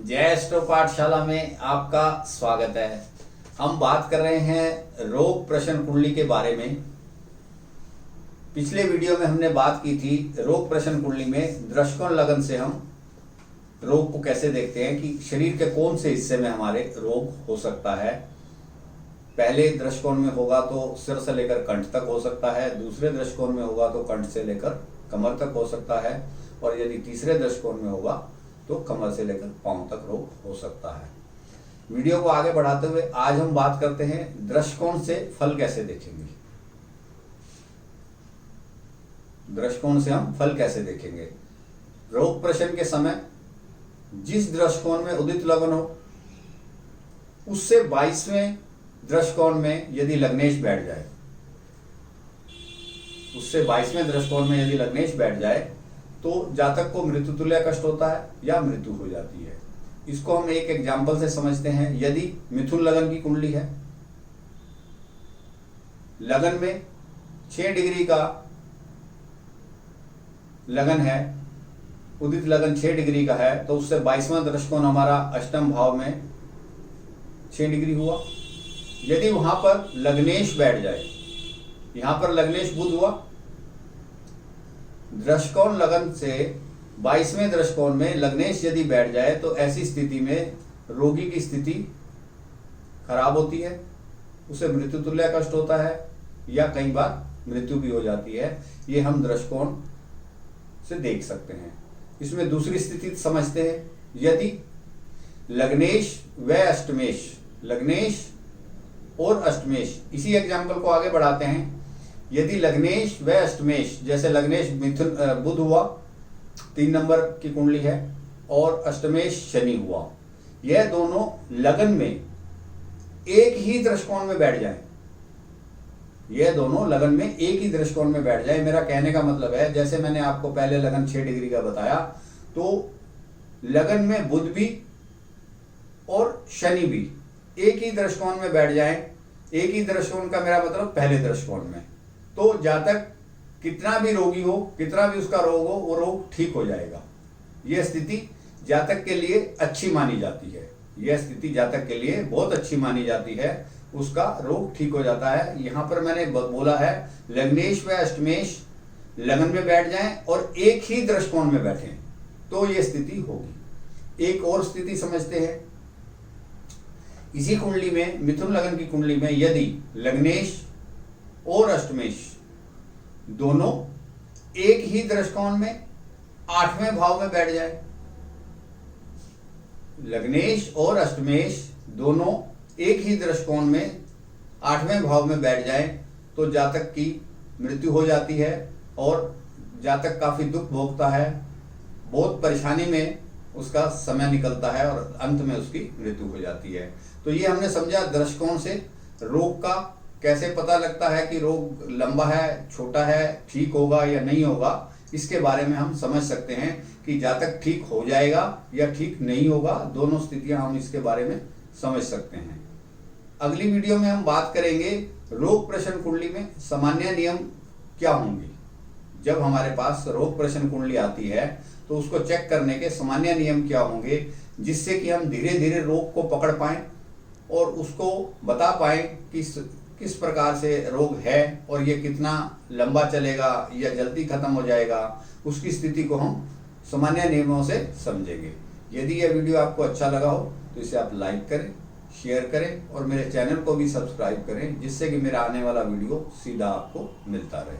जय एस्ट्रो पाठशाला में आपका स्वागत है। हम बात कर रहे हैं रोग प्रश्न कुंडली के बारे में। पिछले वीडियो में हमने बात की थी रोग प्रश्न कुंडली में दृष्टिकोण लगन से हम रोग को कैसे देखते हैं कि शरीर के कौन से हिस्से में हमारे रोग हो सकता है। पहले दृष्टिकोण में होगा तो सिर से लेकर कंठ तक हो सकता है, दूसरे दृष्टिकोण में होगा तो कंठ से लेकर कमर तक हो सकता है, और यदि तीसरे दृष्टिकोण में होगा तो कमर से लेकर पांव तक रोग हो सकता है। वीडियो को आगे बढ़ाते हुए आज हम बात करते हैं दृष्टिकोण से फल कैसे देखेंगे। दृष्टिकोण से हम फल कैसे देखेंगे। रोग प्रश्न के समय जिस दृष्टिकोण में उदित लग्न हो उससे 22वें दृष्टिकोण में यदि लग्नेश बैठ जाए, उससे 22वें दृष्टिकोण में यदि लग्नेश बैठ जाए तो जातक को मृत्यु तुल्य कष्ट होता है या मृत्यु हो जाती है। इसको हम एक एग्जाम्पल से समझते हैं। यदि मिथुन लगन की कुंडली है, लगन में 6 डिग्री का लगन है, उदित लगन 6 डिग्री का है, तो उससे 22वां दृष्टिकोण हमारा अष्टम भाव में 6 डिग्री हुआ। यदि वहां पर लग्नेश बैठ जाए, यहां पर लग्नेश बुध हुआ, दृष्टिकोण लगन से 22वें दृष्टिकोण में लग्नेश यदि बैठ जाए तो ऐसी स्थिति में रोगी की स्थिति खराब होती है, उसे मृत्यु तुल्य कष्ट होता है या कई बार मृत्यु भी हो जाती है। ये हम दृष्टिकोण से देख सकते हैं। इसमें दूसरी स्थिति समझते हैं। यदि लग्नेश व अष्टमेश, लग्नेश और अष्टमेश, इसी एग्जाम्पल को आगे बढ़ाते हैं। यदि लग्नेश व अष्टमेश, जैसे लग्नेश मिथुन बुध हुआ 3 नंबर की कुंडली है और अष्टमेश शनि हुआ, यह दोनों लगन में एक ही दृष्टिकोण में बैठ जाएं, यह दोनों लगन में एक ही दृष्टिकोण में बैठ जाए। मेरा कहने का मतलब है, जैसे मैंने आपको पहले लगन 6 डिग्री का बताया, तो लगन में बुध भी और शनि भी एक ही दृष्टिकोण में बैठ जाएं। एक ही दृष्टिकोण का मेरा मतलब पहले दृष्टिकोण में, तो जातक कितना भी रोगी हो, कितना भी उसका रोग हो, वो रोग ठीक हो जाएगा। यह स्थिति जातक के लिए अच्छी मानी जाती है। यह स्थिति जातक के लिए बहुत अच्छी मानी जाती है, उसका रोग ठीक हो जाता है। यहां पर मैंने बोला है लग्नेश व अष्टमेश लगन में बैठ जाएं और एक ही दृष्टिकोण में बैठें तो यह स्थिति होगी। एक और स्थिति समझते हैं। इसी कुंडली में, मिथुन लगन की कुंडली में, यदि लग्नेश और अष्टमेश दोनों एक ही दृष्टिकोण में 8वें भाव में बैठ जाए, लग्नेश और अष्टमेश दोनों एक ही दृष्टिकोण में 8वें भाव में बैठ जाए तो जातक की मृत्यु हो जाती है और जातक काफी दुख भोगता है, बहुत परेशानी में उसका समय निकलता है और अंत में उसकी मृत्यु हो जाती है। तो ये हमने समझा दृष्टिकोण से रोग का कैसे पता लगता है कि रोग लंबा है, छोटा है, ठीक होगा या नहीं होगा। इसके बारे में हम समझ सकते हैं कि जातक ठीक हो जाएगा या ठीक नहीं होगा। दोनों स्थितियां हम इसके बारे में समझ सकते हैं। अगली वीडियो में हम बात करेंगे रोग प्रश्न कुंडली में सामान्य नियम क्या होंगे। जब हमारे पास रोग प्रश्न कुंडली आती है तो उसको चेक करने के सामान्य नियम क्या होंगे, जिससे कि हम धीरे धीरे रोग को पकड़ पाएं और उसको बता पाएं कि किस प्रकार से रोग है और ये कितना लंबा चलेगा या जल्दी खत्म हो जाएगा। उसकी स्थिति को हम सामान्य नियमों से समझेंगे। यदि यह वीडियो आपको अच्छा लगा हो तो इसे आप लाइक करें, शेयर करें और मेरे चैनल को भी सब्सक्राइब करें, जिससे कि मेरा आने वाला वीडियो सीधा आपको मिलता रहे।